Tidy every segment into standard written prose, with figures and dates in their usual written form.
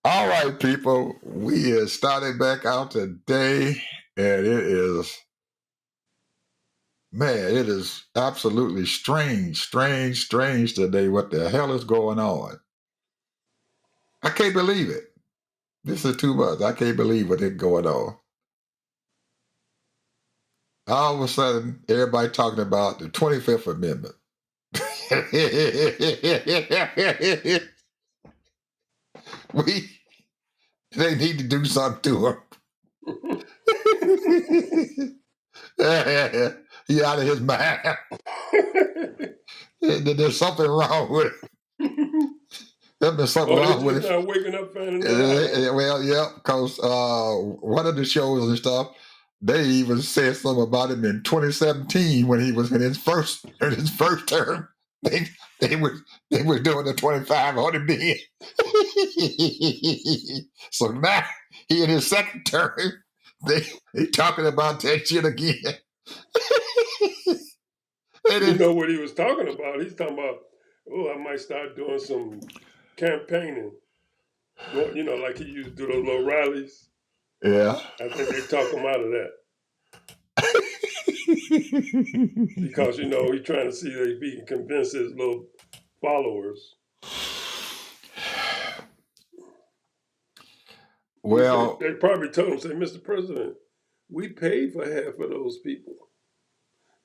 All right, people, we are starting back out today, and it is absolutely strange today. What the hell is going on? I can't believe it. This is too much. I can't believe what is going on. All of a sudden, everybody talking about the 25th Amendment. we They need to do something to him. He out of his mind. There's something wrong with it. There's been something they wrong with just it. not waking up finding that out. Well, yeah, because one of the shows and stuff, they even said something about him in 2017 when he was in his first term. They they were doing the 25 on him then. So now he in his second term, they talking about that shit again. You know what he was talking about? He's talking about, I might start doing some campaigning. Like he used to do those little rallies. Yeah. I think they talk him out of that because he's trying to see if he can convince his little followers. Well, They probably told him, say, Mr. President, we paid for half of those people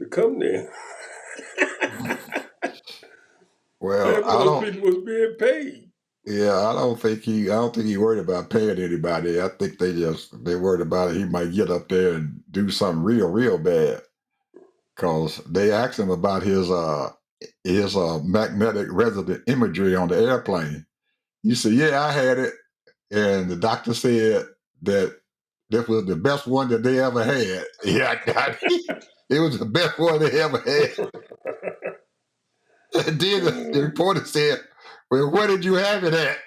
to come there. well, Half of I those don't. people was being paid. Yeah, I don't think he worried about paying anybody. I think they worried about it. He might get up there and do something real bad. Cause they asked him about his magnetic resonant imagery on the airplane. He said, "Yeah, I had it," and the doctor said that this was the best one that they ever had. Yeah, I got it. It was the best one they ever had. And then the reporter said, "Well, where did you have it at?"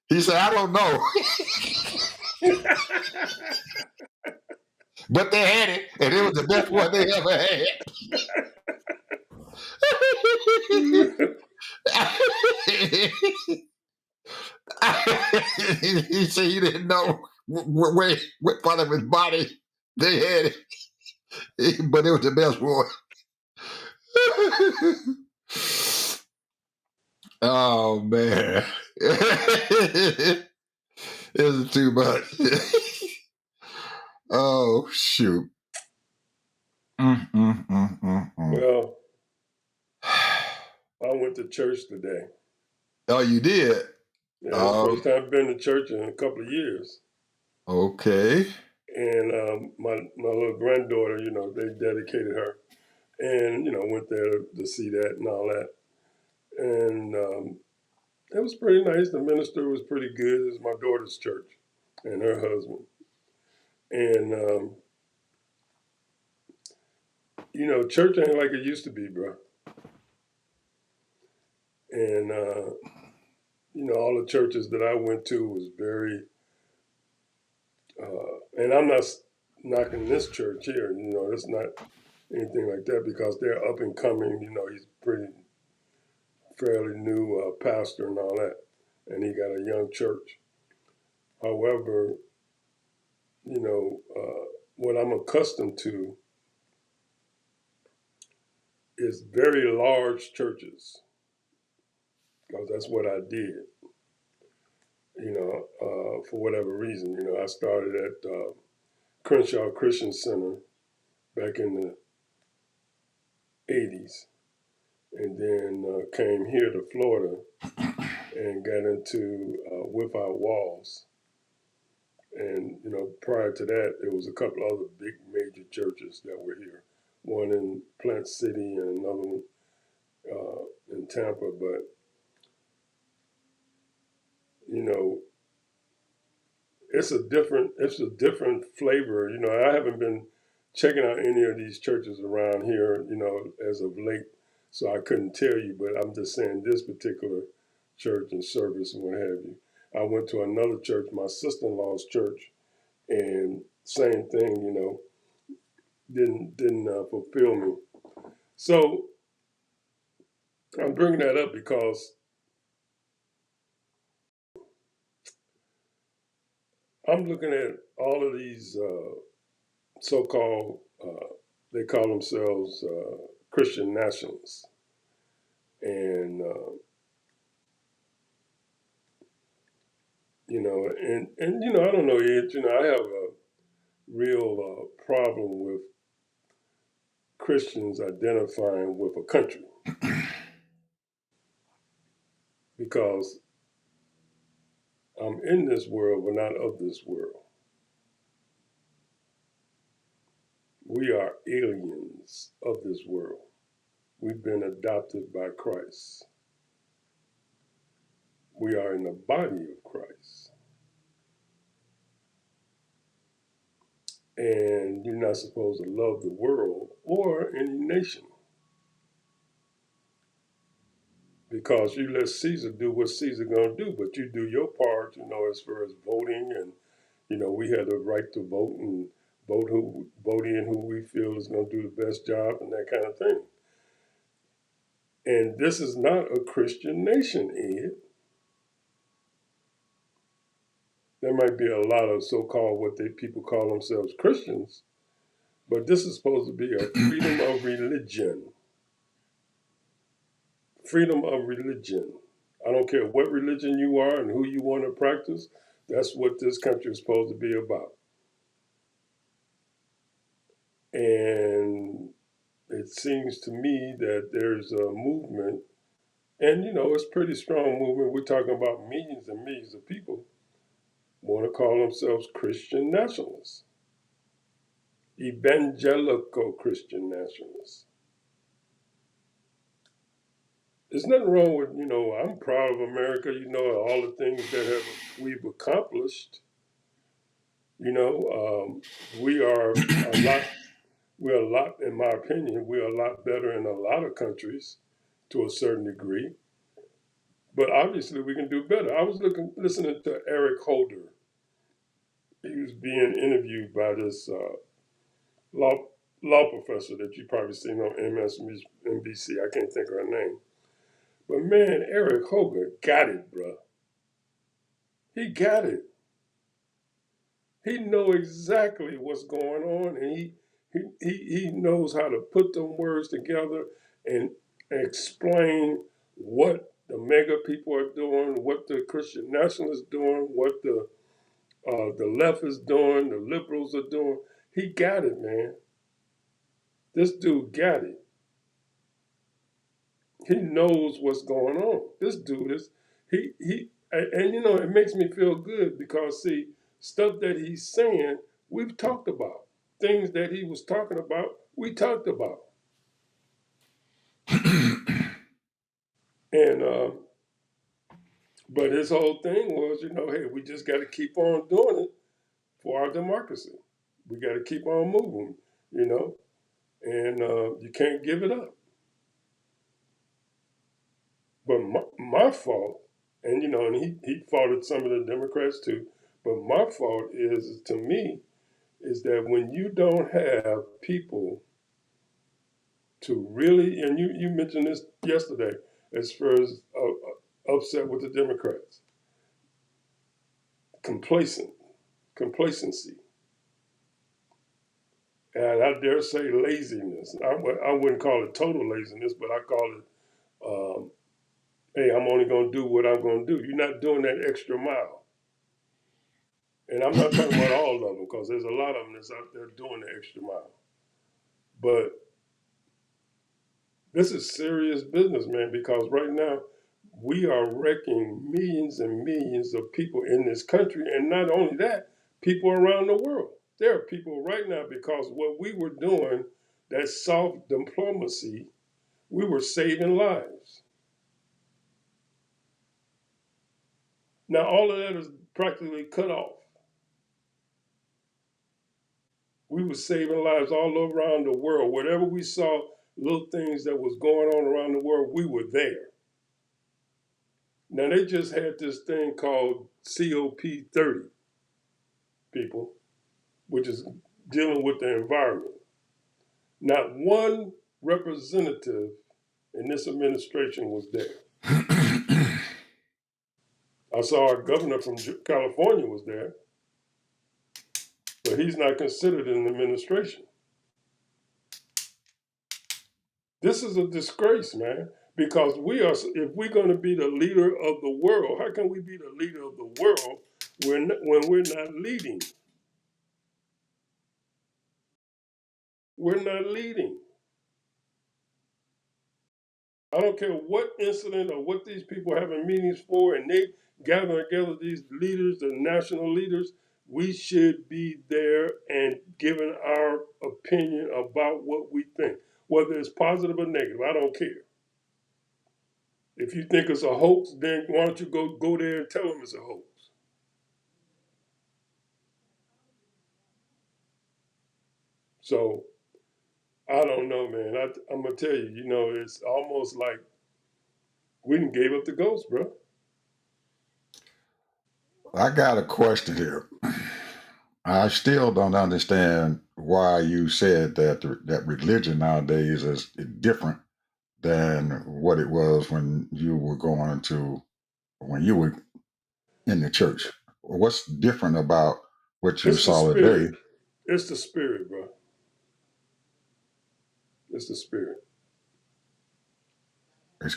He said, "I don't know." But they had it, and it was the best one they ever had. He said he didn't know what part of his body they had it, but it was the best one. Oh man, this is too much. Oh shoot. Well, I went to church today. Oh, you did? Yeah, it's the first time I've been to church in a couple of years. Okay. And my little granddaughter, they dedicated her, and went there to see that and all that. And it was pretty nice. The minister was pretty good. It's my daughter's church, and her husband. And church ain't like it used to be, bro. And all the churches that I went to was very. And I'm not knocking this church here. It's not anything like that because they're up and coming. He's pretty fairly new pastor and all that, and he got a young church. However, what I'm accustomed to is very large churches because that's what I did. For whatever reason, I started at Crenshaw Christian Center back in the '80s, and then came here to Florida and got into Without Walls. And prior to that, there was a couple other big major churches that were here. One in Plant City and another one in Tampa. But it's a different flavor. I haven't been checking out any of these churches around here, as of late, so I couldn't tell you. But I'm just saying this particular church and service and what have you. I went to another church, my sister-in-law's church, and same thing, didn't fulfill me. So I'm bringing that up because I'm looking at all of these so-called, they call themselves Christian nationalists, and I don't know, Ed. I have a real problem with Christians identifying with a country because I'm in this world, but not of this world. We are aliens of this world. We've been adopted by Christ. We are in the body of Christ. And you're not supposed to love the world or any nation because you let Caesar do what Caesar gonna do, but you do your part, as far as voting, and we had the right to vote and vote in who we feel is gonna do the best job and that kind of thing. And this is not a Christian nation, Ed. There might be a lot of so-called people call themselves Christians, but this is supposed to be a freedom of religion. Freedom of religion. I don't care what religion you are and who you want to practice. That's what this country is supposed to be about. And it seems to me that there's a movement, and it's a pretty strong movement. We're talking about millions and millions of people want to call themselves Christian nationalists, evangelical Christian nationalists. There's nothing wrong with, I'm proud of America, all the things that we've accomplished. We are a lot, in my opinion, we're a lot better in a lot of countries to a certain degree. But obviously, we can do better. I was listening to Eric Holder. He was being interviewed by this law professor that you probably seen on MSNBC. I can't think of her name. But man, Eric Holder got it, bro. He got it. He know exactly what's going on, and he knows how to put them words together and explain what the mega people are doing, what the Christian nationalists doing, what the left is doing, the liberals are doing. He got it, man. This dude got it. He knows what's going on. This dude is and it makes me feel good because see, stuff that he's saying, we've talked about. Things that he was talking about, we talked about. And but his whole thing was, hey, we just got to keep on doing it for our democracy. We got to keep on moving, and you can't give it up. But my fault, and and he faulted some of the Democrats too. But my fault is, to me, is that when you don't have people to really, and you mentioned this yesterday, as far as upset with the Democrats, complacency, and I dare say laziness. I wouldn't call it total laziness, but I call it, hey, I'm only going to do what I'm going to do. You're not doing that extra mile. And I'm not talking about all of them because there's a lot of them that's out there doing the extra mile. But this is serious business, man, because right now we are wrecking millions and millions of people in this country. And not only that, people around the world. There are people right now because what we were doing, that soft diplomacy, we were saving lives. Now, all of that is practically cut off. We were saving lives all around the world. Whatever we saw, little things that was going on around the world, we were there. Now they just had this thing called COP30, people, which is dealing with the environment. Not one representative in this administration was there. I saw our governor from California was there. but he's not considered in the administration. This is a disgrace, man. Because if we're going to be the leader of the world, how can we be the leader of the world when we're not leading? We're not leading. I don't care what incident or what these people are having meetings for, and they gather together these leaders, the national leaders. We should be there and giving our opinion about what we think, whether it's positive or negative. I don't care. If you think it's a hoax, then why don't you go there and tell them it's a hoax? So I don't know, man. I'm gonna tell you, it's almost like we done gave up the ghost, bro. I got a question here. I still don't understand why you said that that religion nowadays is different than what it was when you were in the church. What's different about what you It's the saw today? spirit. It's the spirit, bro. It's the spirit.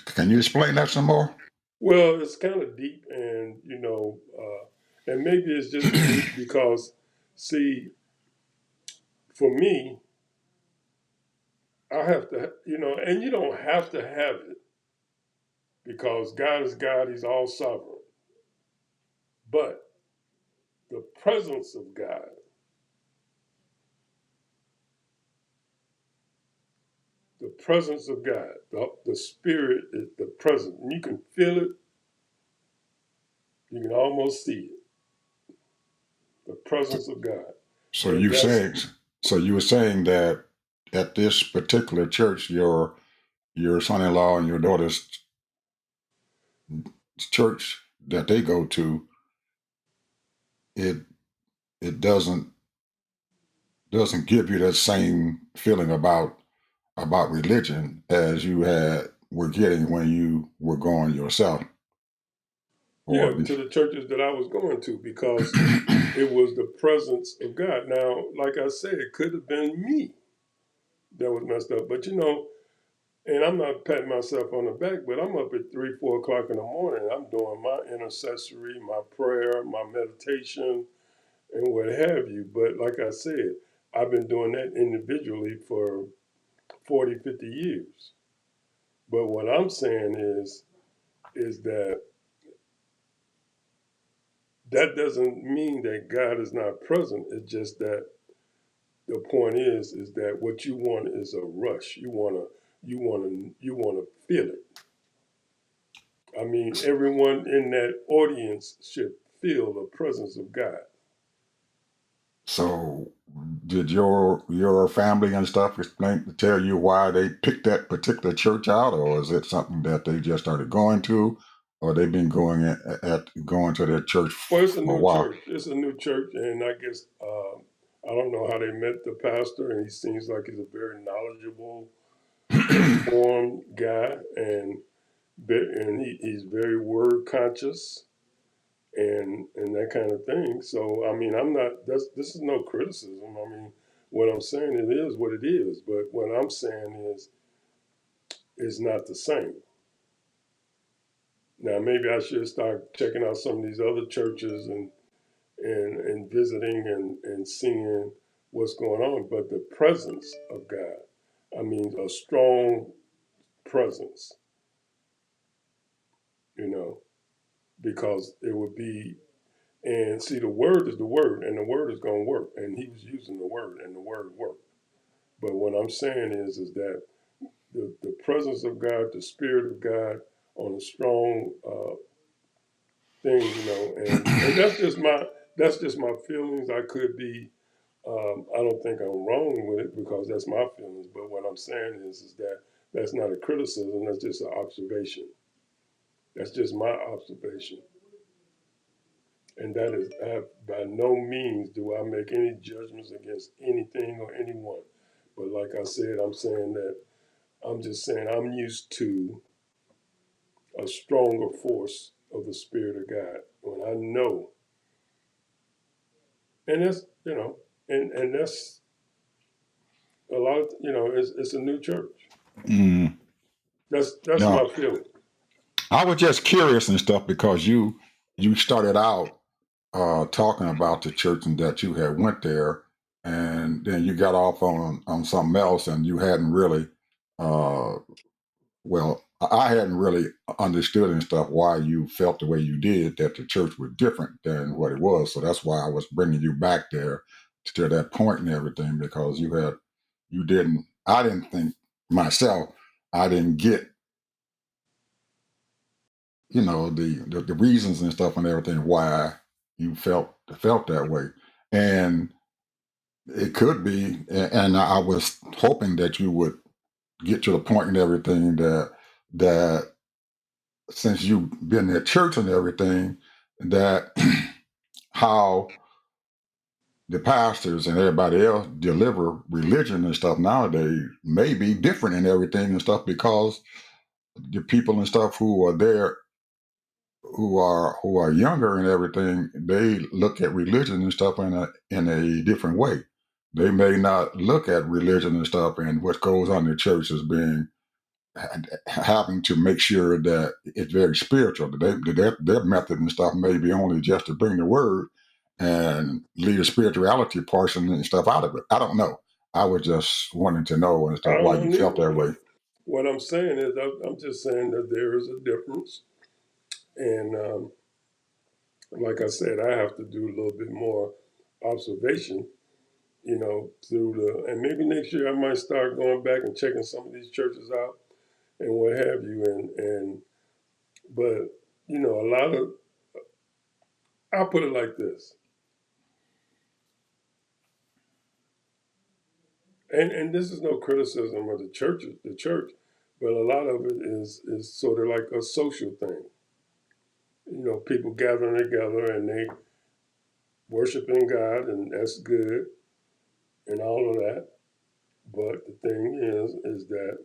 Can you explain that some more? Well, it's kind of deep, and and maybe it's just deep because, see, for me, I have to, and you don't have to have it because God is God; He's all sovereign. But the presence of God, the presence of God, the Spirit is the presence, and you can feel it. You can almost see it. The presence of God, So and you that's saying, so you were saying that at this particular church, your son-in-law and your daughter's church that they go to, it it doesn't give you that same feeling about religion as you had were getting when you were going yourself, or yeah at to least. the churches that I was going to because it was the presence of God. Now, like I said, it could have been me that was messed up, but and I'm not patting myself on the back, but I'm up at 3, 4 o'clock in the morning. I'm doing my intercessory, my prayer, my meditation, and what have you. But like I said, I've been doing that individually for 40, 50 years. But what I'm saying is that that doesn't mean that God is not present. It's just that the point is that what you want is a rush. You wanna feel it. I mean, everyone in that audience should feel the presence of God. So, did your family and stuff tell you why they picked that particular church out, or is it something that they just started going to, or they've been going to their church Well, it's a for a new while? church. It's a new church, and I guess I don't know how they met the pastor, and he seems like he's a very knowledgeable, informed guy, and he's very word conscious and that kind of thing. So I mean, I'm not. This is no criticism. I mean, what I'm saying it is what it is. But what I'm saying is it's not the same. Now maybe I should start checking out some of these other churches and visiting and seeing what's going on. But the presence of God, I mean, a strong presence, you know, because it would be. And see, the word is the word, and the word is going to work. And he was using the word, and the word worked. But what I'm saying is that the presence of God, the Spirit of God, on a strong thing, and that's just my feelings. I could be. I don't think I'm wrong with it because that's my feelings. But what I'm saying is that that's not a criticism. That's just an observation. That's just my observation. And that is, by no means do I make any judgments against anything or anyone. But like I said, I'm just saying I'm used to a stronger force of the Spirit of God when I know. And that's. and that's a lot of, it's a new church. Mm. That's Now, my feeling. I was just curious and stuff because you started out talking about the church and that you had went there, and then you got off on something else, and you hadn't really, uh, well, I hadn't really understood and stuff why you felt the way you did, that the church was different than what it was. So that's why I was bringing you back there to that point and everything, because you didn't, I didn't think myself, I didn't get, the reasons and stuff and everything why you felt that way. And it could be, and I was hoping that you would get to the point and everything that since you've been at church and everything, that how the pastors and everybody else deliver religion and stuff nowadays may be different and everything and stuff, because the people and stuff who are there, who are younger and everything, they look at religion and stuff in a different way. They may not look at religion and stuff and what goes on in the church as being, having to make sure that it's very spiritual. Their method and stuff may be only just to bring the word and leave the spirituality portion and stuff out of it. I don't know. I was just wanting to know and I stuff don't why know you felt neither. that way. What I'm saying is, I'm just saying that there is a difference, and like I said, I have to do a little bit more observation, through and maybe next year I might start going back and checking some of these churches out and what have you, but a lot of, I'll put it like this, and this is no criticism of the church, but a lot of it is sort of like a social thing. People gathering together and they worshiping God, and that's good and all of that. But the thing is that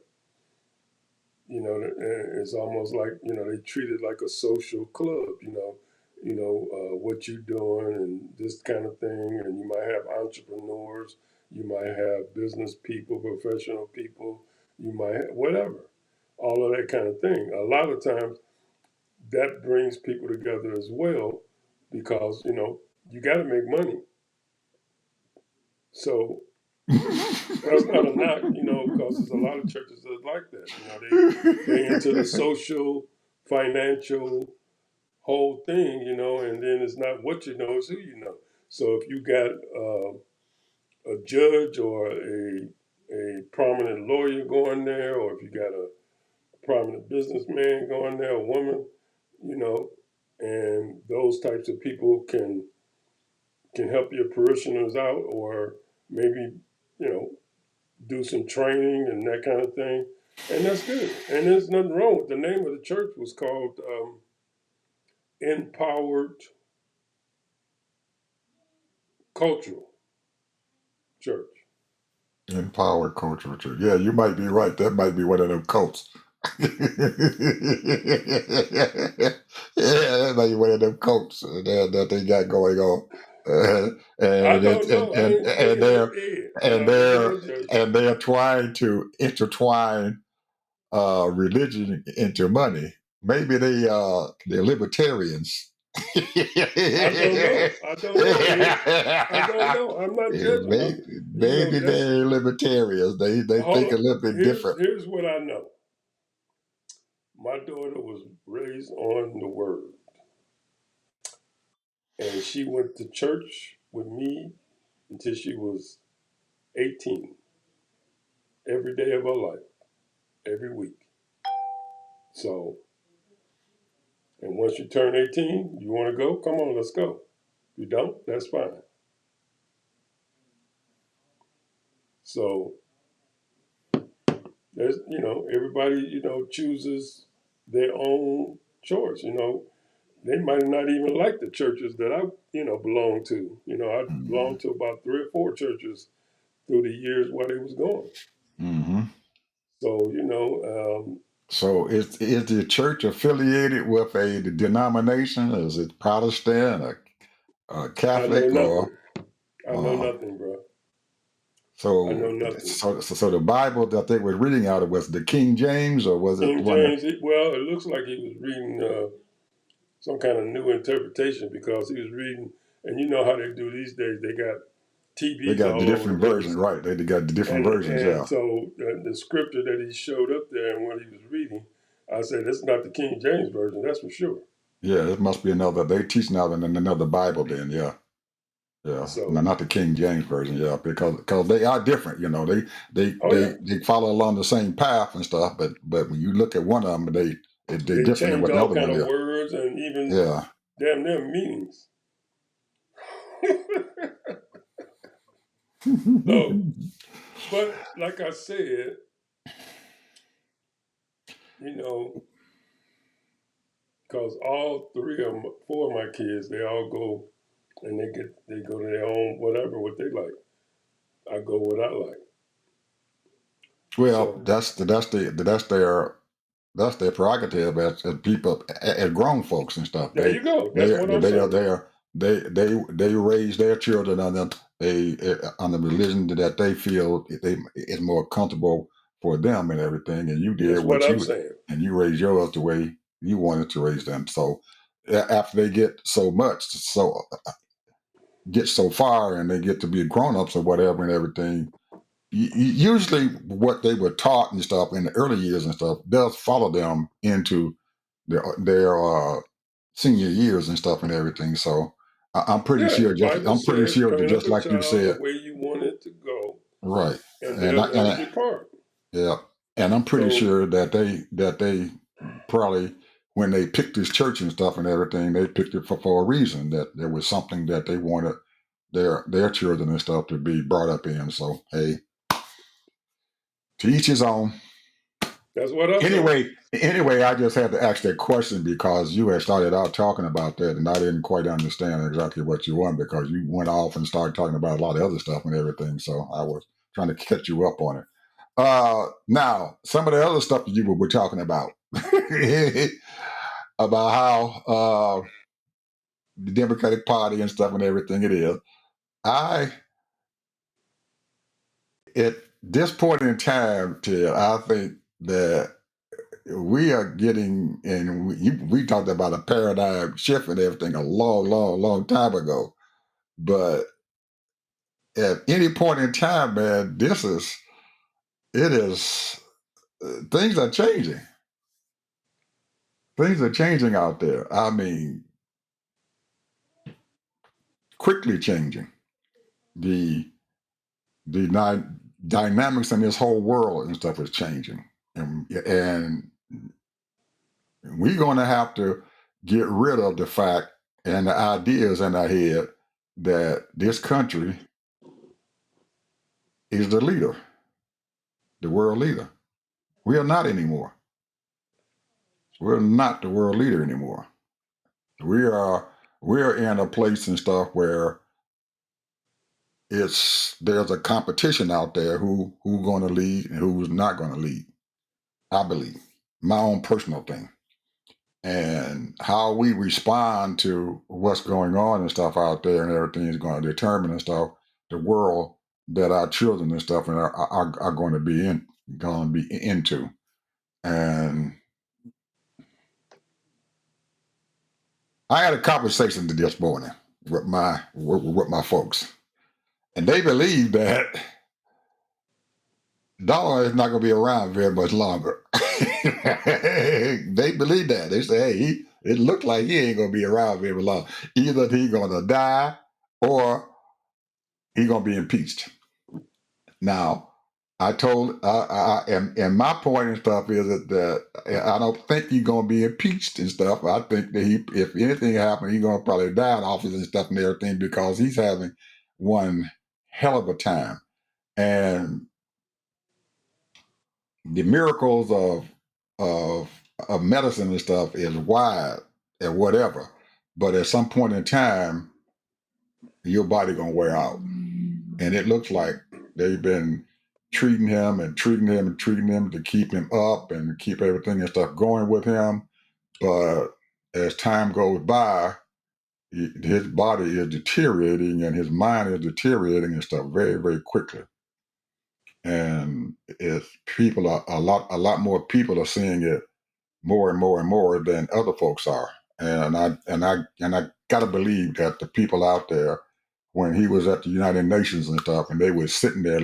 it's almost like they treat it like a social club. What you doing and this kind of thing, and you might have entrepreneurs, you might have business people, professional people, you might have whatever, all of that kind of thing. A lot of times that brings people together as well, because you got to make money. So that's not a knock, because there's a lot of churches that are like that. They into the social, financial whole thing, and then it's not what you know, it's who you know. So if you got a judge or a prominent lawyer going there, or if you got a prominent businessman going there, a woman, you know, and those types of people can help your parishioners out, or maybe you know do some training and that kind of thing, and that's good. And there's nothing wrong with the name of the church was called Empowered Cultural Church. Empowered culture. Yeah, you might be right. That might be one of them cults. Yeah, that might be one of them cults that they got going on. Uh, I and, don't it, know. I ain't and looking at they're Ed. and Now look at they're no judgment. and they're trying to intertwine religion into money. Maybe they're libertarians. I don't know. I don't know, Ed. I don't know. I'm not judging. maybe, maybe That's they're libertarians. They hold think a on. little bit different. Here's what I know. My daughter was raised on the word, and she went to church with me until she was 18, every day of her life, every week. So, and once you turn 18, you want to go? Come on, let's go. If you don't, that's fine. So, there's, everybody, chooses their own choice. They might not even like the churches that I, belong to. I Mm-hmm. belonged to about three or four churches through the years while they was going. Mm-hmm. So, So is the church affiliated with a denomination? Is it Protestant, or I know Catholic, or nothing. I know uh, nothing, bro. I know So, nothing. so the Bible that they were reading out of was the King James, or was it King one that? James, well, it looks like he was reading some kind of new interpretation because he was reading, and you know how they do these days. They got They TVs got the all over the different versions, place, right? They got the different versions, and yeah. so the scripture that he showed up there and what he was reading, I said, "That's not the King James version, that's for sure." Yeah, it must be another. They teach now in another Bible, then, yeah. Yeah, no, So, not the King James version. Yeah, because they are different. You know, oh yeah, they follow along the same path and stuff. But when you look at one of them, they're they different than change what the all other kind one of is. words and even Yeah. damn near meanings. So, but like I said, you know, because all three of them, four of my kids, they all go and they go to their own whatever what they like. I go what I like. Well, So that's their prerogative as people, as grown folks and stuff. there you go. That's what I'm saying. They raise their children on the religion that they feel is more comfortable for them and everything. And you did That's what what I'm you saying. and you raised yours the way you wanted to raise them. So after they get so far and they get to be grown ups or whatever and everything, usually what they were taught and stuff in the early years and stuff does follow them into their senior years and stuff and everything. So I'm pretty Yeah, sure the Bible says, "Train up just a like you child the said, way you want it to go, right? and And they'll I, never and I, depart." yeah, and I'm pretty So sure that they probably when they picked this church and stuff and everything, they picked it for a reason that there was something that they wanted their children and stuff to be brought up in. So hey, to each his own. that's what I say. Anyway, I just had to ask that question because you had started out talking about that, and I didn't quite understand exactly what you want because you went off and started talking about a lot of other stuff and everything. So I was trying to catch you up on it. Now, some of the other stuff that you were talking about, about how the Democratic Party and stuff and everything it is. I, at this point in time, Ted, I think that we are getting, and we talked about a paradigm shift and everything a long, long, long time ago. But at any point in time, man, it is, things are changing. Things are changing out there. I mean, quickly changing. The dynamics in this whole world and stuff is changing, and we're going to have to get rid of the fact and the ideas in our head that this country is the leader, the world leader. We are not anymore. We're not the world leader anymore. We are we're in a place and stuff where there's a competition out there who's going to lead and who's not going to lead. I believe my own personal thing. And how we respond to what's going on and stuff out there and everything is going to determine and stuff the world that our children and stuff are going to be into. And I had a conversation this morning with my folks, and they believe that dollar is not going to be around very much longer. They believe that. They say, hey, it looked like he ain't going to be around very long. Either he going to die or he going to be impeached. Now, I told, and my point and stuff is that I don't think he's going to be impeached and stuff. I think that if anything happens, he's going to probably die in office and stuff and everything because he's having one hell of a time. And the miracles of of medicine and stuff is wide and whatever, but at some point in time, your body gonna wear out, and it looks like they've been treating him and treating him and treating him to keep him up and keep everything and stuff going with him. But as time goes by, his body is deteriorating and his mind is deteriorating and stuff very, very quickly. and it's people are a lot more people are seeing it more and more and more than other folks are. And I gotta believe that the people out there, when he was at the United Nations and stuff, and they were sitting there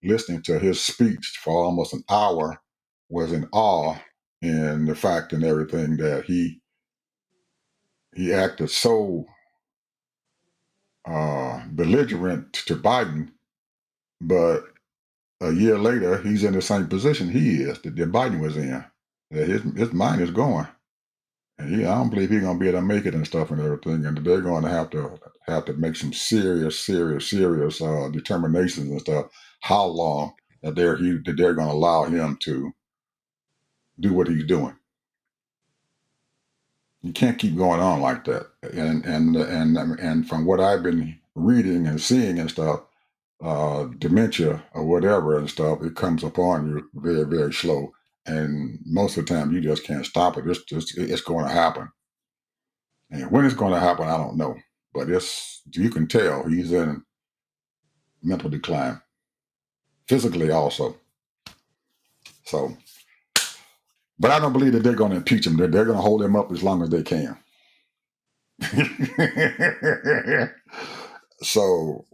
listening to his speech for almost an hour, was in awe in the fact and everything that he acted so belligerent to Biden, but a year later he's in the same position he is that Biden was in. That his mind is going. And I don't believe he's gonna be able to make it and stuff and everything. And they're going to have to make some serious determinations and stuff. How long that they're going to allow him to do what he's doing? You can't keep going on like that. And from what I've been reading and seeing and stuff, dementia or whatever and stuff, it comes upon you very slow. And most of the time, you just can't stop it. It's going to happen. And when it's going to happen, I don't know. But you can tell he's in mental decline, physically also. So, but I don't believe that they're going to impeach him. They're going to hold him up as long as they can. So,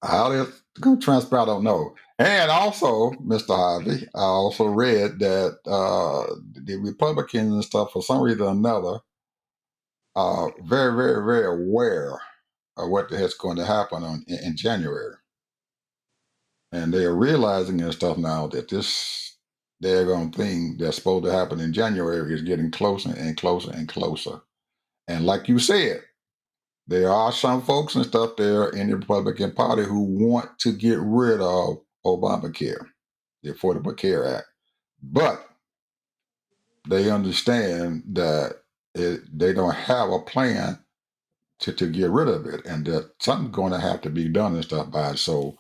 how they're going to transpire, I don't know. And also, Mr. Harvey, I also read that the Republicans and stuff, for some reason or another, are very aware of what the heck's going to happen in January. And they are realizing and stuff now that this daggone thing that's supposed to happen in January is getting closer and closer and closer. And like you said, there are some folks and stuff there in the Republican Party who want to get rid of Obamacare, the Affordable Care Act. But they understand that they don't have a plan to get rid of it and that something's going to have to be done and stuff by it. So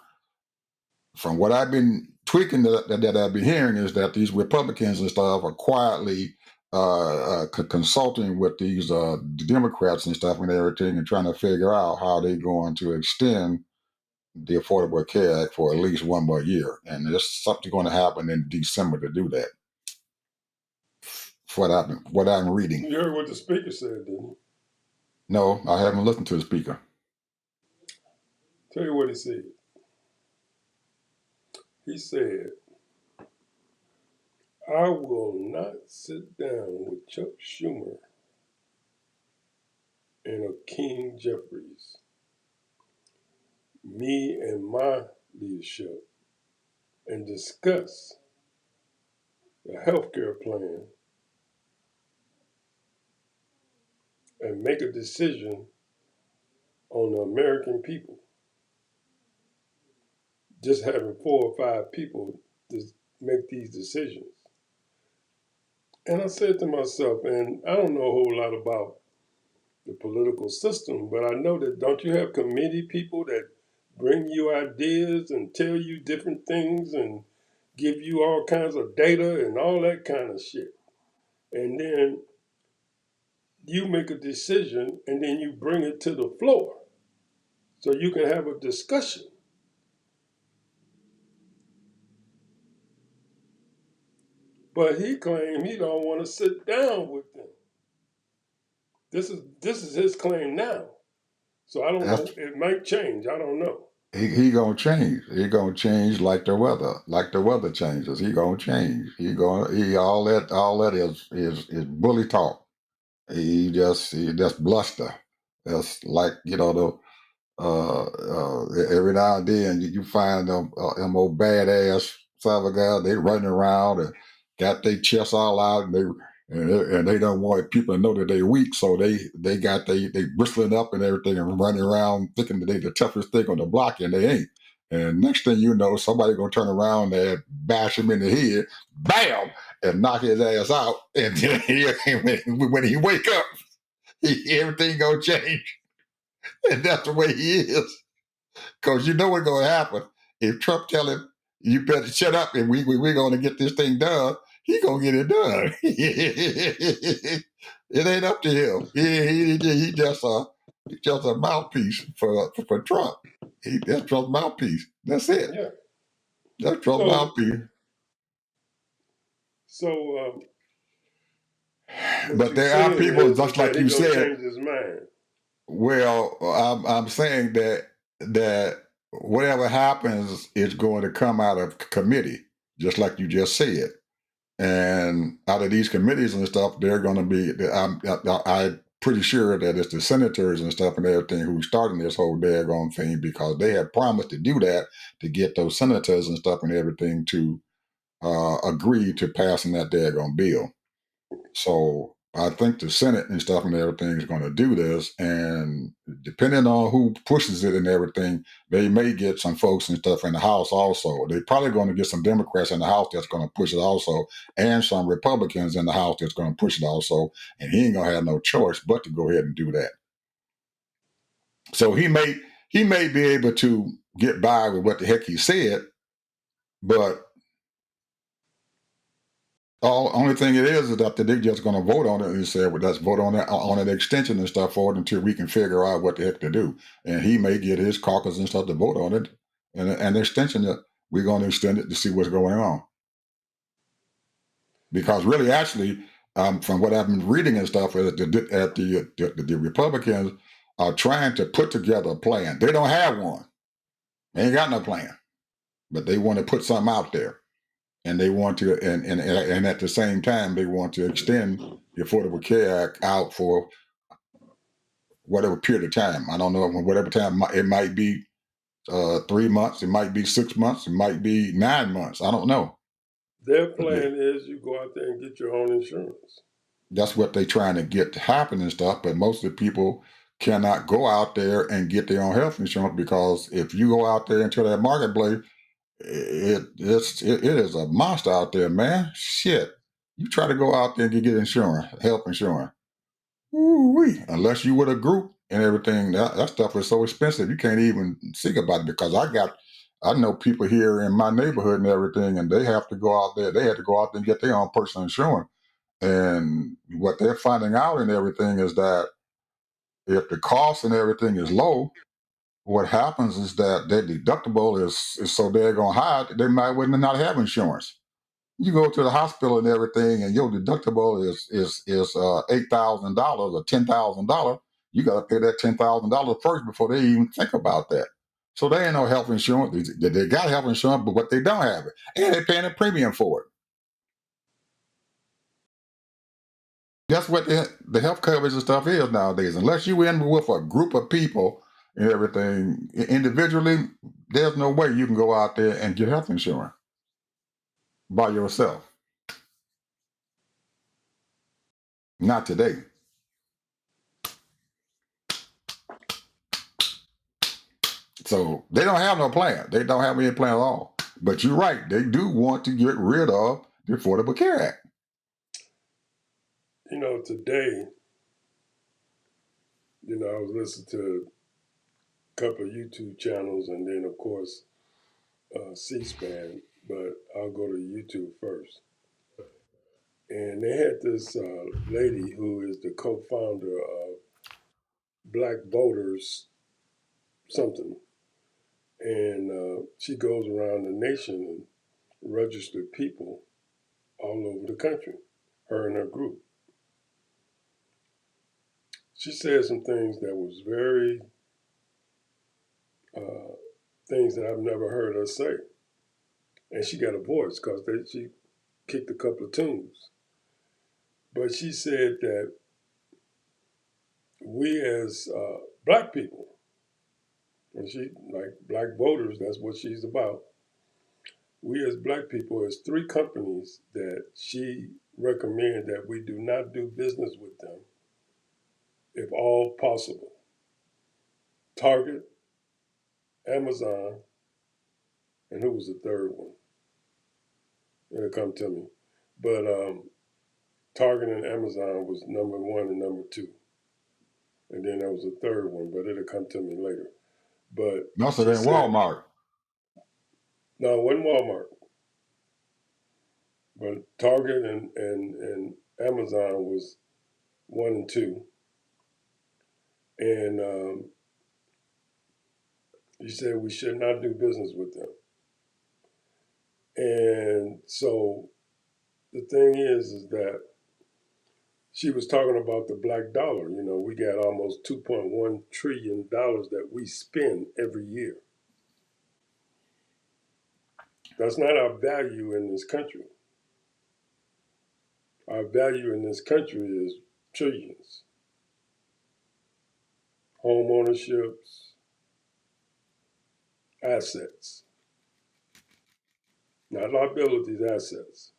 from what I've been tweaking that I've been hearing is that these Republicans and stuff are quietly consulting with these Democrats and stuff and everything and trying to figure out how they're going to extend the Affordable Care Act for at least one more year. And there's something going to happen in December to do that. What I'm reading. You heard what the speaker said, didn't you? No, I haven't listened to the speaker. Tell you what he said. He said, I will not sit down with Chuck Schumer and Hakeem Jeffries. Me and my leadership and discuss the health care plan and make a decision on the American people. Just having 4 or 5 people to make these decisions. And I said to myself, and I don't know a whole lot about the political system, but I know that don't you have committee people that bring you ideas and tell you different things and give you all kinds of data and all that kind of shit. And then you make a decision and then you bring it to the floor so you can have a discussion. But he claimed he don't want to sit down with them. This is his claim now. So I don't know. That's It might change. I don't know. he gonna change. He gonna change like the weather. Like the weather changes. He gonna change. He all that is bully talk. He just bluster. That's like every now and then you find them old badass Southern guys. They running around and got their chests all out, and they don't want people to know that they're weak, so they bristling up and everything and running around thinking that they the toughest thing on the block, and they ain't. And next thing you know, somebody gonna turn around and bash him in the head, bam, and knock his ass out. And then when he wake up, everything gonna change, and that's the way he is. Because you know what's going to happen. If Trump tell him, you better shut up and we're going to get this thing done, he going to get it done. It ain't up to him. He just a mouthpiece for Trump. That's Trump's mouthpiece. That's it. Yeah. That's trouble So, about people. so what But you're there are saying people, is just that like he you gonna said. change his mind. Well, I'm saying that whatever happens is going to come out of committee, just like you just said. And out of these committees and stuff, they're going to be. I'm pretty sure that it's the senators and stuff and everything who's starting this whole daggone thing because they had promised to do that to get those senators and stuff and everything to agree to passing that daggone bill. So I think the Senate and stuff and everything is going to do this, and depending on who pushes it and everything, they may get some folks and stuff in the House also. They're probably going to get some Democrats in the House that's going to push it also, and some Republicans in the House that's going to push it also. And he ain't going to have no choice but to go ahead and do that. So he may be able to get by with what the heck he said, but all only thing it is that they're just going to vote on it and say, "Well, let's vote on an extension and stuff for it until we can figure out what the heck to do." And he may get his caucus and stuff to vote on it, and an extension that we're going to extend it to see what's going on. Because really, actually, from what I've been reading and stuff, is the Republicans are trying to put together a plan. They don't have one. They ain't got no plan, but they want to put something out there. And they want to, and at the same time, they want to extend the Affordable Care Act out for whatever period of time. I don't know, whatever time it might be, 3 months, it might be 6 months, it might be 9 months. I don't know. Their But plan is you go out there and get your own insurance. that's what they're trying to get to happen and stuff. But most of the people cannot go out there and get their own health insurance because if you go out there into that marketplace, it is a monster out there, man. Shit, you try to go out there and get insurance, health insurance. Ooh-wee. Unless you with a group and everything, that stuff is so expensive. You can't even think about it because I know people here in my neighborhood and everything, and they have to go out there. They had to go out there and get their own personal insurance. And what they're finding out and everything is that if the cost and everything is low, what happens is that their deductible is so daggone high that they might would not have insurance. You go to the hospital and everything, and your deductible is $8,000 or $10,000. You got to pay that $10,000 first before they even think about that. So they ain't no health insurance. They got health insurance, but what they don't have it, and they're paying a premium for it. That's what the health coverage and stuff is nowadays. Unless you in with a group of people and everything individually, there's no way you can go out there and get health insurance by yourself. Not today. So they don't have no plan. They don't have any plan at all. But you're right. They do want to get rid of the Affordable Care Act. Today, I was listening to a couple of YouTube channels and then, of course, C-SPAN, but I'll go to YouTube first. And they had this lady who is the co-founder of Black Voters something, and she goes around the nation and registered people all over the country. Her and her group. She said some things that was very uh, things that I've never heard her say, and she got a voice because she kicked a couple of tunes. But she said that we as black people, and she like black voters, that's what she's about. We as black people, as three companies that she recommend that we do not do business with them, if all possible. Target, Amazon, and who was the third one? It'll come to me. But Target and Amazon was number one and number two. And then there was a third one, but it'll come to me later. But Must have she been said, Walmart. no, it wasn't Walmart, but Target and Amazon was one and two. And she said we should not do business with them. And so the thing is that she was talking about the black dollar. You know, we got almost $2.1 trillion that we spend every year. That's not our value in this country. Our value in this country is trillions. Home ownerships, assets, not liabilities, assets.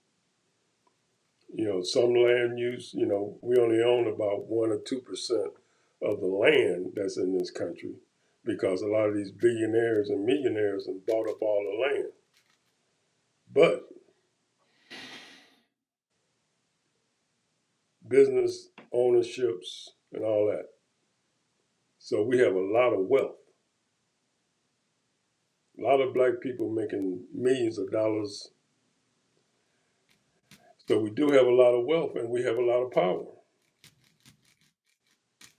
You know, some land use, you know, we only own about 1 or 2% of the land that's in this country because a lot of these billionaires and millionaires have bought up all the land. But business ownerships and all that. So we have a lot of wealth. A lot of black people making millions of dollars. So we do have a lot of wealth and we have a lot of power.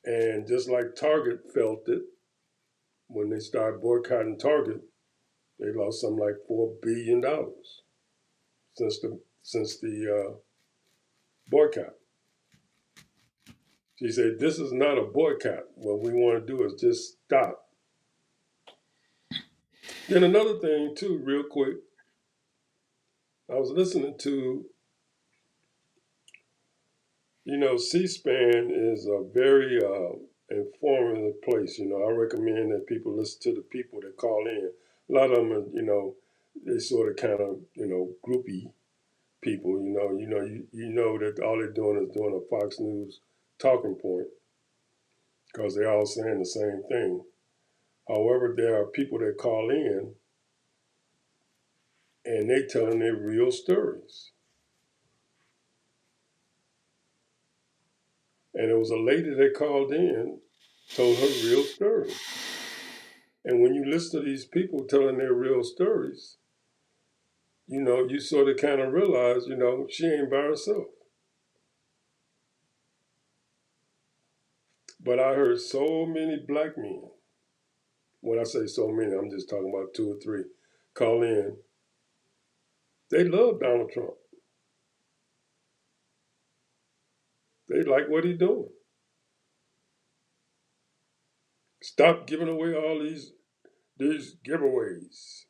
And just like Target felt it when they started boycotting Target, they lost something like $4 billion since the boycott. She said, "This is not a boycott. What we want to do is just stop." Then another thing too, real quick, I was listening to, you know, C-SPAN is a very informative place. You know, I recommend that people listen to the people that call in. A lot of them are, you know, they sort of kind of, you know, groupie people. You know that all they're doing is doing a Fox News talking point because they're all saying the same thing. However, there are people that call in and they telling their real stories. And it was a lady that called in, told her real story. And when you listen to these people telling their real stories, you know, you sort of kind of realize, you know, she ain't by herself. But I heard so many black men, when I say so many, I'm just talking about 2 or 3, call in. They love Donald Trump. They like what he's doing. Stop giving away all these giveaways.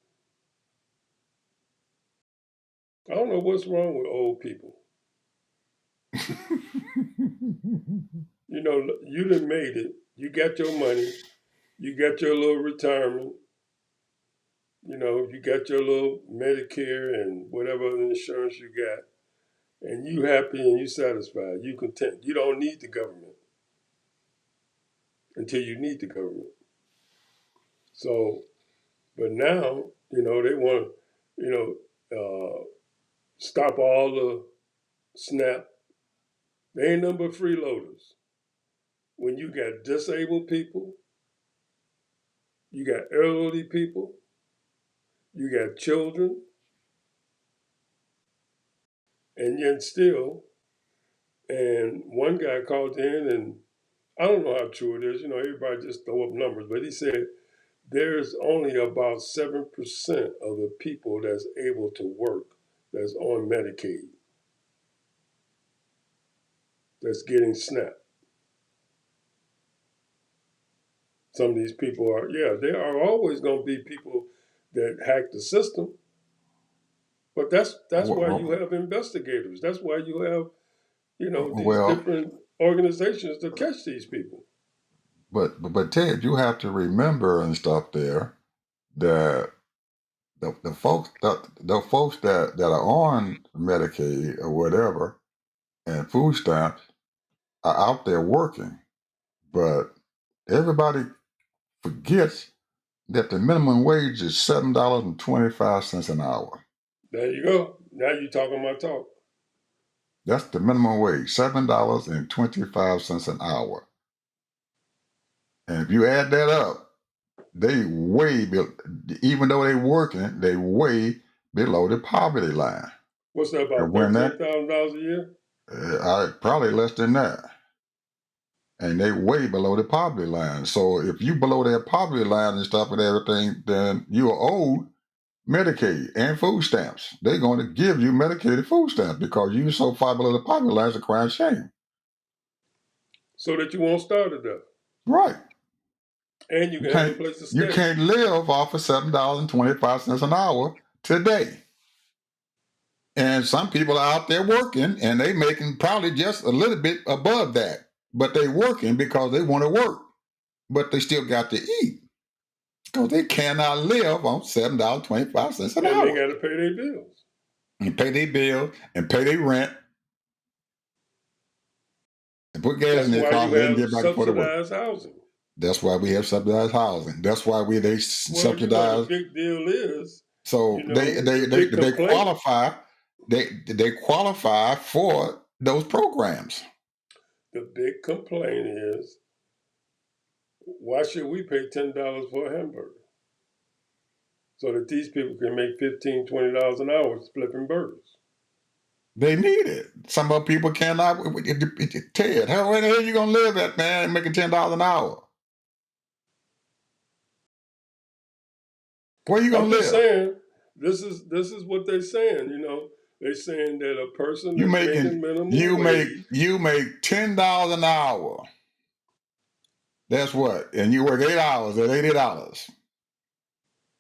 I don't know what's wrong with old people. You know, you done made it. You got your money. You got your little retirement. You know, you got your little Medicare and whatever insurance you got. And you happy and you satisfied. You content. You don't need the government until you need the government. So, but now, you know, they want to, you know, stop all the SNAP. They ain't nothing but freeloaders. When you got disabled people, you got elderly people, you got children, and yet still, and one guy called in, and I don't know how true it is. You know, everybody just throw up numbers, but he said there's only about 7% of the people that's able to work that's on Medicaid, that's getting SNAP. Some of these people are, yeah, there are always going to be people that hack the system, but that's why you have investigators. That's why you have, you know, these Well, different organizations to catch these people. but Ted, you have to remember and stuff there that the folks that are on Medicaid or whatever and food stamps are out there working, but everybody forgets that the minimum wage is $7.25 an hour. There you go. Now you're talking my talk. That's the minimum wage, $7.25 an hour. And if you add that up, they even though they're working, they way below the poverty line. What's that, And about when that, $13,000 a year? I probably less than that. And they way below the poverty line. So if you below that poverty line and stuff and everything, then you are old. Medicaid and food stamps. They're going to give you Medicaid and food stamps because you're so far below the poverty line. It's a crying shame. So that you won't starve to death. Right. And you You can have a can't place to you stay. can't live off of $7.25 an hour today. And some people are out there working and they making probably just a little bit above that. But they working because they want to work. But they still got to eat. Because they cannot live on $7.25 an And they hour. got to pay their bills. And pay their bill and pay their rent and put gas in That's their why car you so they can have get back and forth to work. subsidized housing. That's why we have subsidized housing. That's why they Well, the subsidize. big deal is, So the big they complaint. qualify. They qualify for those programs. The big complaint is, why should we pay $10 for a hamburger? So that these people can make $15, $20 an hour flipping burgers. They need it. Some other people cannot. Ted, where the hell you gonna live at, man? Making $10 an hour. Where you gonna I'm just live? saying, this is what they're saying. They're saying that a person You that's making making minimum wage. you make $10 an hour. That's what, and you work 8 hours at $80.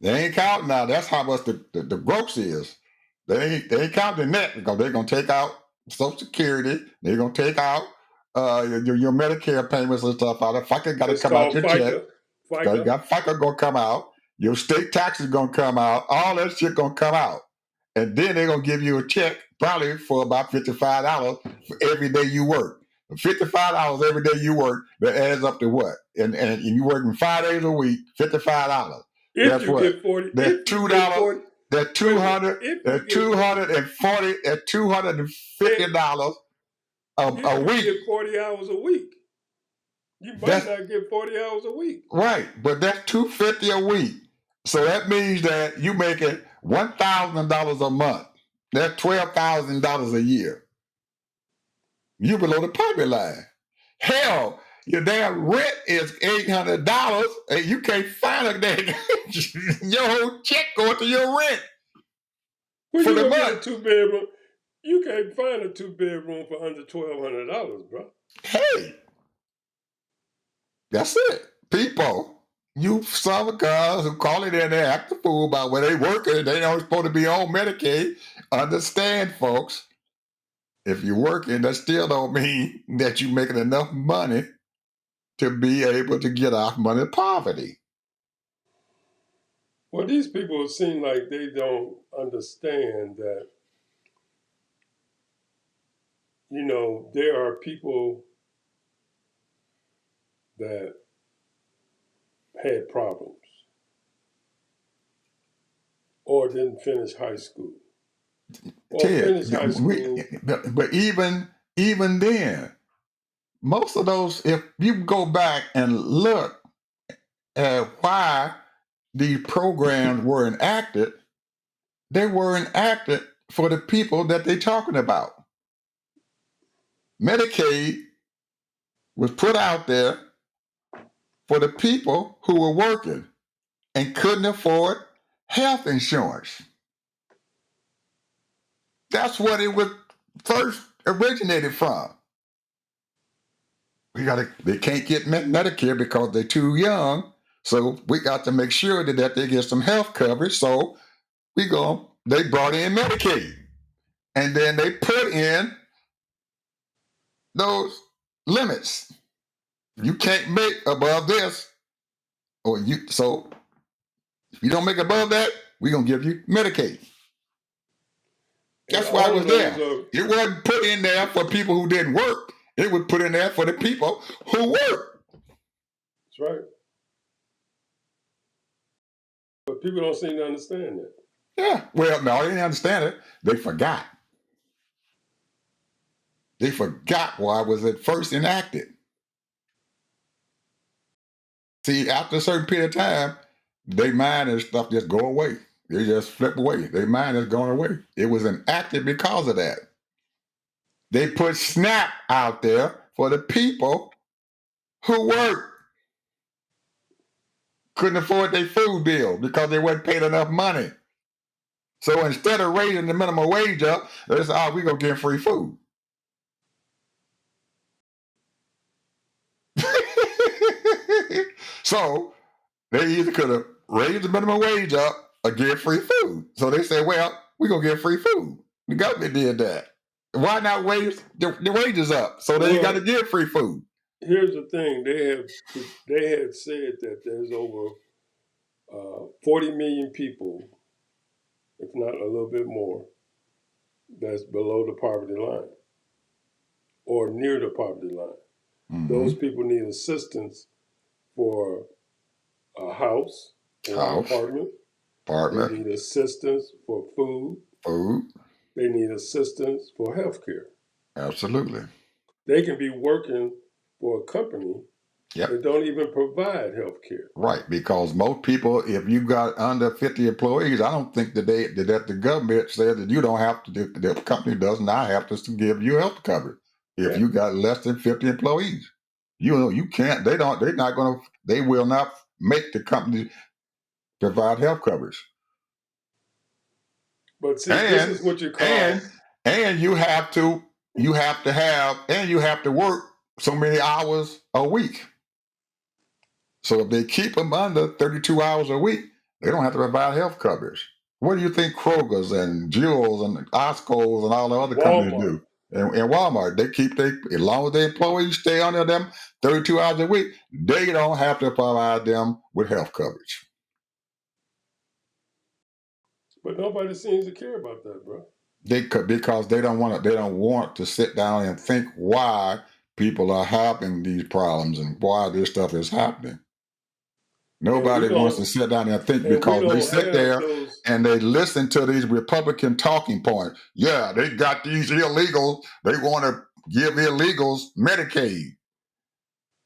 They ain't counting now. That's how much the gross is. They ain't counting that because they're gonna take out Social Security. They're gonna take out your Medicare payments and stuff out. FICA got to It's come out called your check. FICA. You FICA. got FICA gonna come out. Your state taxes gonna come out. All that shit gonna come out, and then they're gonna give you a check probably for about $55 for every day you work. $55 every day you work, that adds up to what? And you working 5 days a week, $55. If That's you what. get 40, That's if you get $2. 40, That wait a two minute. hundred. If you That get 240. That $250 if a you week. get 40 hours a week, you might That's not get 40 hours a week. right, but that's $250 a week. So that means that you making $1,000 a month. That's $12,000 a year. You below the poverty line. Hell, your damn rent is $800, and you can't find a damn your whole check going to your rent When for you the go get a month. 2 bedroom, you can't find a 2 bedroom for under $1,200, bro. Hey, that's it. People, you some guys who call it in there, act a fool about where they working, they don't supposed to be on Medicaid. Understand, folks. If you're working, that still don't mean that you're making enough money to be able to get off money poverty. Well, these people seem like they don't understand that, there are people that had problems or didn't finish high school or Ted, finish high school. but even then, most of those, if you go back and look at why these programs were enacted, they were enacted for the people that they're talking about. Medicaid was put out there for the people who were working and couldn't afford health insurance. That's what it was first originated from. They can't get Medicare because they're too young. So we got to make sure that they get some health coverage. So they brought in Medicaid. And then they put in those limits. You can't make above this, so if you don't make above that, we're gonna give you Medicaid. And That's why it all was of those there. are, It wasn't put in there for people who didn't work. It was put in there for the people who work. that's right. But people don't seem to understand that. Yeah. Well, no, they didn't understand it. They forgot. They forgot why it was at first enacted. See, after a certain period of time, their mind and stuff just go away. They just flip away. Their mind is going away. It was enacted because of that. They put SNAP out there for the people who work, couldn't afford their food bill because they wasn't paid enough money. So instead of raising the minimum wage up, they say, we're going to get free food. So they either could have raised the minimum wage up or get free food. So they said, well, we're going to get free food. The government did that. Why not raise the wages up so they got to get free food? Here's the thing: they had said that there's over 40 million people, if not a little bit more, that's below the poverty line or near the poverty line. Mm-hmm. Those people need assistance for a house or an apartment. They need assistance for food. They need assistance for health care. Absolutely. They can be working for a company that don't even provide health care. Right, because most people, if you got under 50 employees, I don't think that the government said that you don't have to, the company does not have to give you health coverage if you got less than 50 employees. You can't, they will not make the company provide health coverage. But see, this is what you call, and you have to work so many hours a week. So if they keep them under 32 hours a week, they don't have to provide health coverage. What do you think Kroger's and Jewel's and Osco's and all the other companies do? And Walmart, as long as the employees stay under them 32 hours a week, they don't have to provide them with health coverage. But nobody seems to care about that, bro. Because they don't want to sit down and think why people are having these problems and why this stuff is happening. Nobody wants to sit down and think, because they sit there and they listen to these Republican talking points. Yeah, they got these illegals. They want to give illegals Medicaid.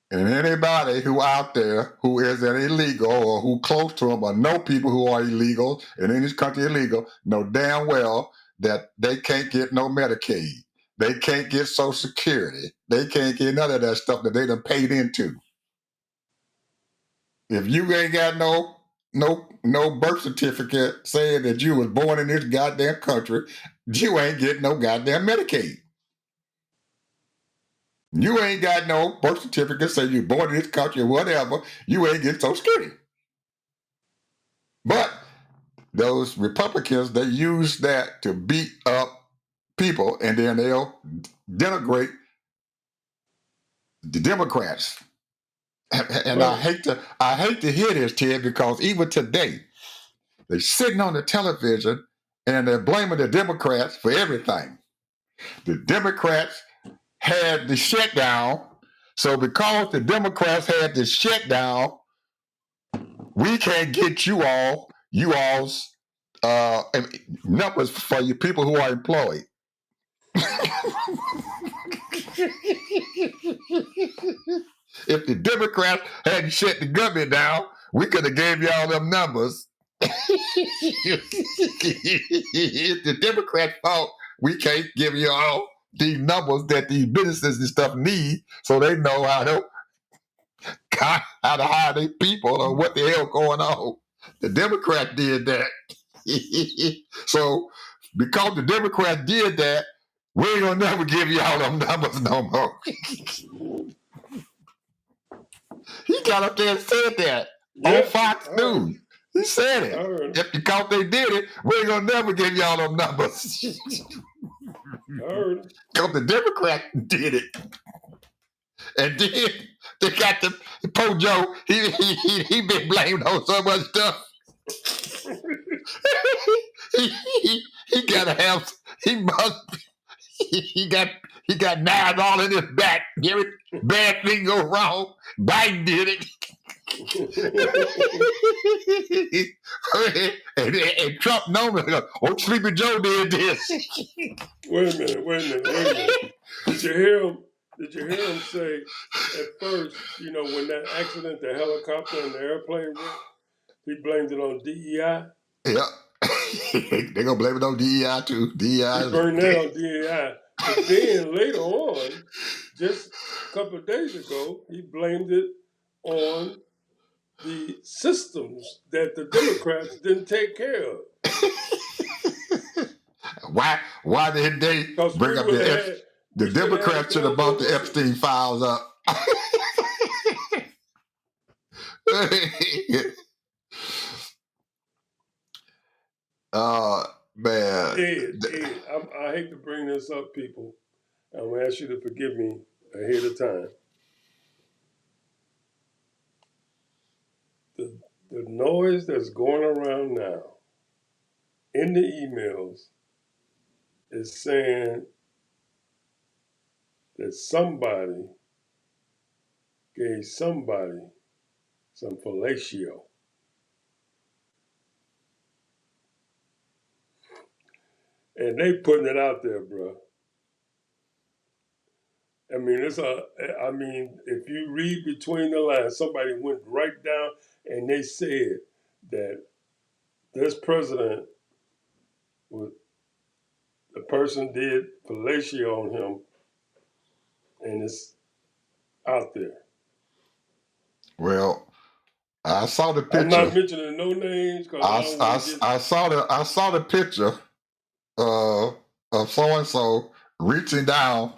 And anybody who out there who is an illegal or who close to them or know people who are illegal and in this country illegal know damn well that they can't get no Medicaid. They can't get Social Security. They can't get none of that stuff that they done paid into. If you ain't got no birth certificate saying that you was born in this goddamn country, you ain't getting no goddamn Medicaid. You ain't got no birth certificate saying you're born in this country or whatever, you ain't getting Social Security. But those Republicans, they use that to beat up people, and then they'll denigrate the Democrats. And I hate to hear this, Ted, because even today, they're sitting on the television and they're blaming the Democrats for everything. The Democrats had the shutdown. So because the Democrats had the shutdown, we can't get y'all's numbers for you people who are employed. If the Democrats hadn't shut the government down, we could have gave y'all them numbers. If the Democrats thought we can't give y'all these numbers that these businesses and stuff need, so they know how to hire their people or what the hell going on. The Democrats did that. So because the Democrats did that, we ain't gonna never give y'all them numbers no more. He got up there and said that on Fox News. He said it. Because they did it, we ain't gonna never give y'all them numbers. Because the Democrats did it. And then they got the poor Joe, he been blamed on so much stuff. he gotta have, he got knives all in his back. Every bad thing go wrong, Biden did it. and Trump knows, Sleepy Joe did this. Wait a minute. Did you hear him say at first, when that accident, the helicopter and the airplane went, he blamed it on DEI? Yeah. They're going to blame it on DEI too. DEI. He burned that on DEI. But then later on, just a couple of days ago, he blamed it on the systems that the Democrats didn't take care of. Why did they Because bring up the we should have had Democrats should have more brought the publicity. Epstein files up. uh man. Ed, I hate to bring this up, people. I'm gonna ask you to forgive me ahead of time. The the noise that's going around now in the emails is saying that somebody gave somebody some fellatio. And they putting it out there, bro. I mean, if you read between the lines, somebody went right down and they said that this president was the person did fellatio on him, and it's out there. Well, I saw the I'm not picture. mentioning no names because I don't want to get. I saw the picture of so and so reaching down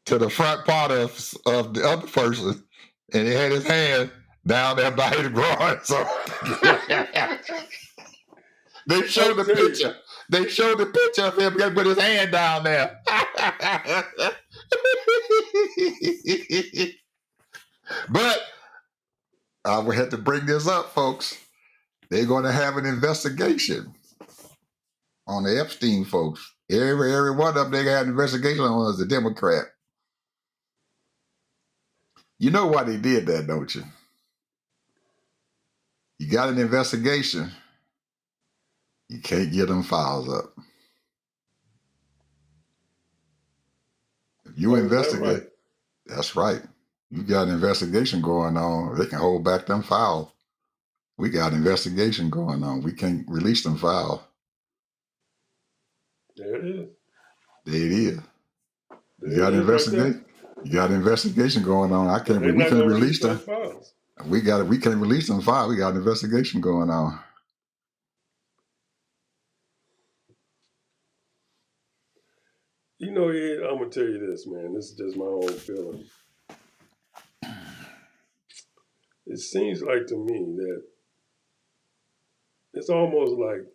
to the front part of the other person, and he had his hand down there by his groin. So they showed I'm the telling you, picture. They showed the picture of him with his hand down there. But I had to bring this up, folks. They're going to have an investigation on the Epstein folks. Every one of them they got an investigation on as a Democrat. You know why they did that, don't you? You got an investigation. You can't get them files up. If you oh, is that right? investigate, that's right. You got an investigation going on. They can hold back them files. We got an investigation going on. We can't release them files. There it is. There it is. You There got it an is right there. investigation. You got an investigation going on. I But can't. they're We not can't gonna release release them. those files. We got it. We can't release them files. We got an investigation going on. You know, Ed, I'm gonna tell you this, man. This is just my own feeling. It seems like to me that it's almost like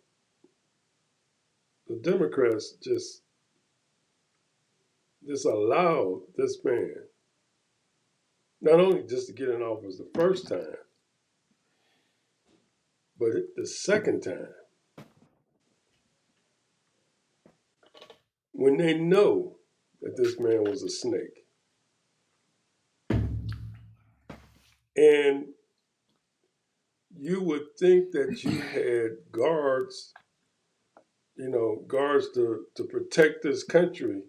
the Democrats just allowed this man not only just to get in office the first time, but the second time when they know that this man was a snake. And you would think that you had guards, guards to protect this country.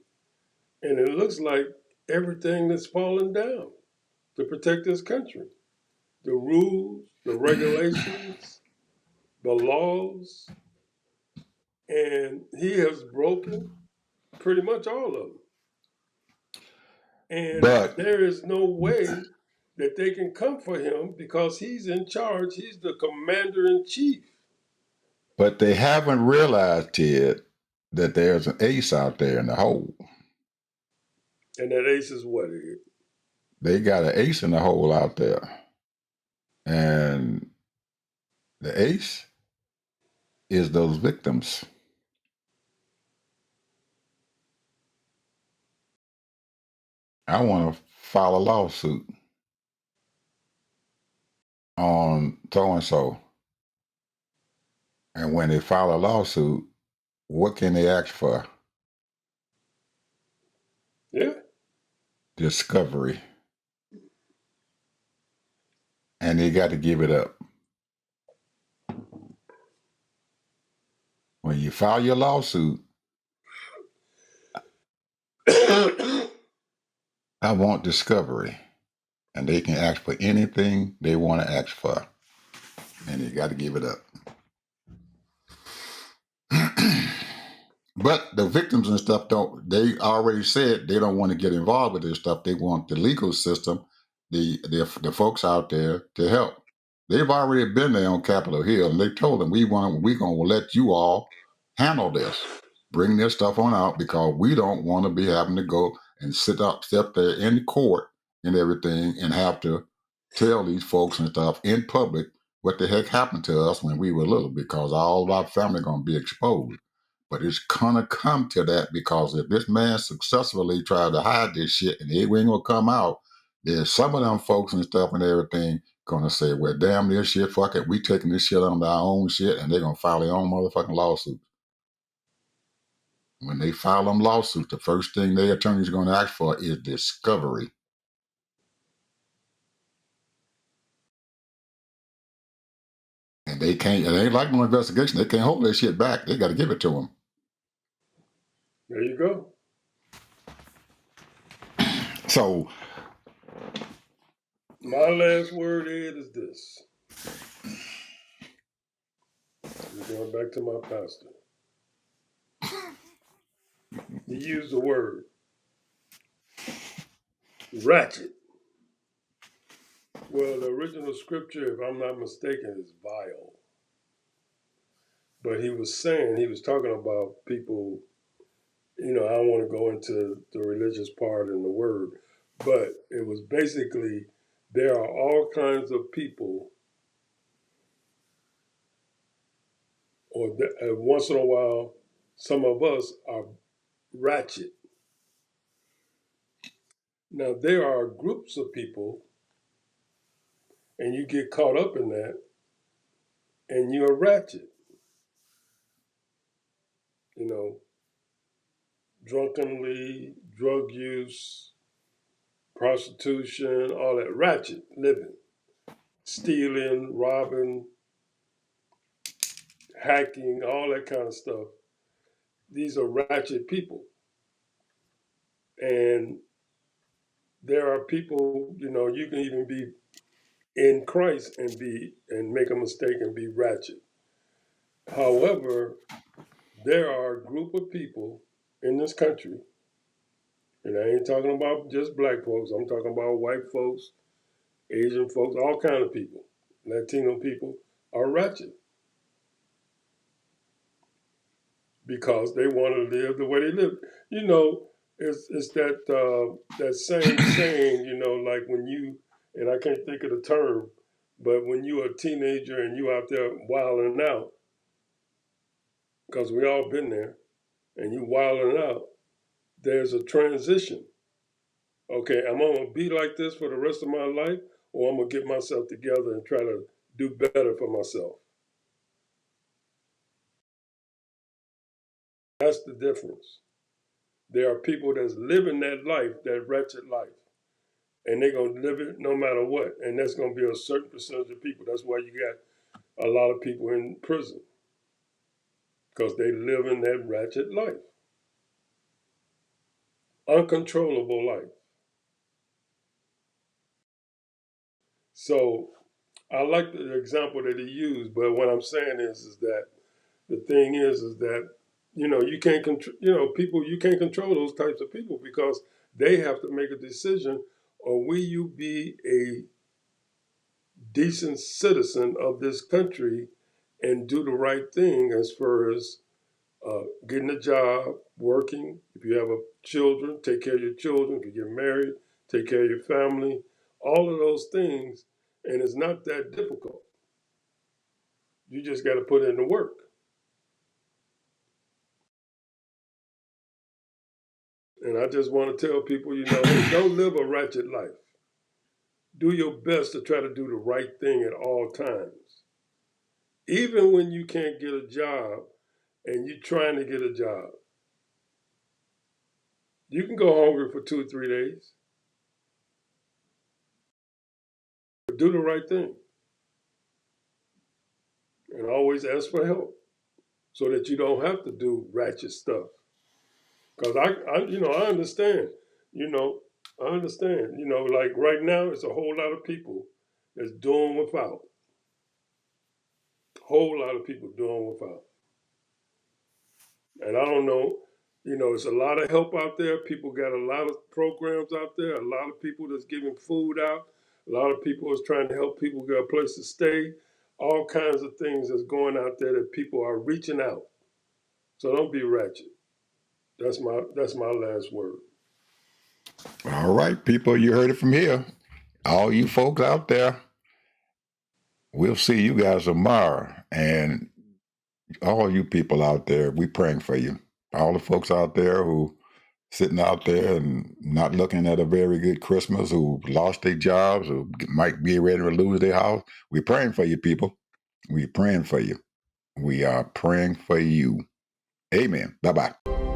And it looks like everything that's falling down to protect this country. The rules, the regulations, the laws, and he has broken pretty much all of them. And But there is no way that they can come for him because he's in charge. He's the commander in chief. they haven't realized yet that there's an ace out there in the hole. And that ace is what? They got an ace in the hole out there, and the ace is those victims. I want to file a lawsuit on so and so, and when they file a lawsuit, what can they ask for? Yeah. Discovery, and they got to give it up. When you file your lawsuit, I want discovery, and they can ask for anything they want to ask for, and you got to give it up. But the victims and stuff don't. They already said they don't want to get involved with this stuff. They want the legal system, the folks out there to help. They've already been there on Capitol Hill, and they told them we're going to let you all handle this. bring this stuff on out because we don't want to be having to go and sit there in court and everything and have to tell these folks and stuff in public what the heck happened to us when we were little because all of our family going to be exposed. But it's gonna come to that because if this man successfully tried to hide this shit and it ain't gonna come out, there's some of them folks and stuff and everything gonna say, well, damn this shit, fuck it, we taking this shit under our own shit, and they're gonna file their own motherfucking lawsuits. When they file them lawsuits, the first thing their attorneys are gonna ask for is discovery. And they can't, it ain't like no investigation, they can't hold that shit back. They gotta give it to them. There you go. So my last word, Ed, is this. I'm going back to my pastor. He used the word ratchet. Well, the original scripture, if I'm not mistaken, is vile. But he was talking about people, I don't want to go into the religious part in the word, but it was basically there are all kinds of people, or once in a while, some of us are ratchet. Now, there are groups of people, and you get caught up in that, and you're ratchet. Drunkenly, drug use, prostitution, all that ratchet living, stealing, robbing, hacking, all that kind of stuff. These are ratchet people. And there are people, you can even be in Christ and make a mistake and be ratchet. However, there are a group of people in this country, and I ain't talking about just black folks, I'm talking about white folks, Asian folks, all kind of people, Latino people are ratchet because they want to live the way they live. It's that same saying, like when you, and I can't think of the term, but when you're a teenager and you out there wilding out, because we all been there, and you wilding out, there's a transition. Okay, I'm gonna be like this for the rest of my life, or I'm gonna get myself together and try to do better for myself. That's the difference. There are people that's living that life, that wretched life, and they're going to live it no matter what. And that's going to be a certain percentage of people. That's why you got a lot of people in prison, because they live in that wretched life, uncontrollable life. So I like the example that he used, but what I'm saying is that the thing is that you can't control people. You can't control those types of people because they have to make a decision: or will you be a decent citizen of this country and do the right thing as far as getting a job, working? If you have children, take care of your children. If you get married, take care of your family. All of those things, and it's not that difficult. You just got to put in the work. And I just want to tell people, hey, don't live a ratchet life. Do your best to try to do the right thing at all times. Even when you can't get a job and you're trying to get a job, you can go hungry for 2 or 3 days, but do the right thing and always ask for help so that you don't have to do ratchet stuff. Because I understand, you know, I understand, like right now, it's a whole lot of people that's doing without. Whole lot of people doing without. And I don't know, it's a lot of help out there. People got a lot of programs out there, a lot of people that's giving food out, a lot of people is trying to help people get a place to stay, all kinds of things that's going out there that people are reaching out. So don't be ratchet. That's my last word. All right, people, you heard it from here. All you folks out there, we'll see you guys tomorrow. And all you people out there, we praying for you. All the folks out there who sitting out there and not looking at a very good Christmas, who lost their jobs, who might be ready to lose their house. We're praying for you, people. We're praying for you. We are praying for you. Amen. Bye bye.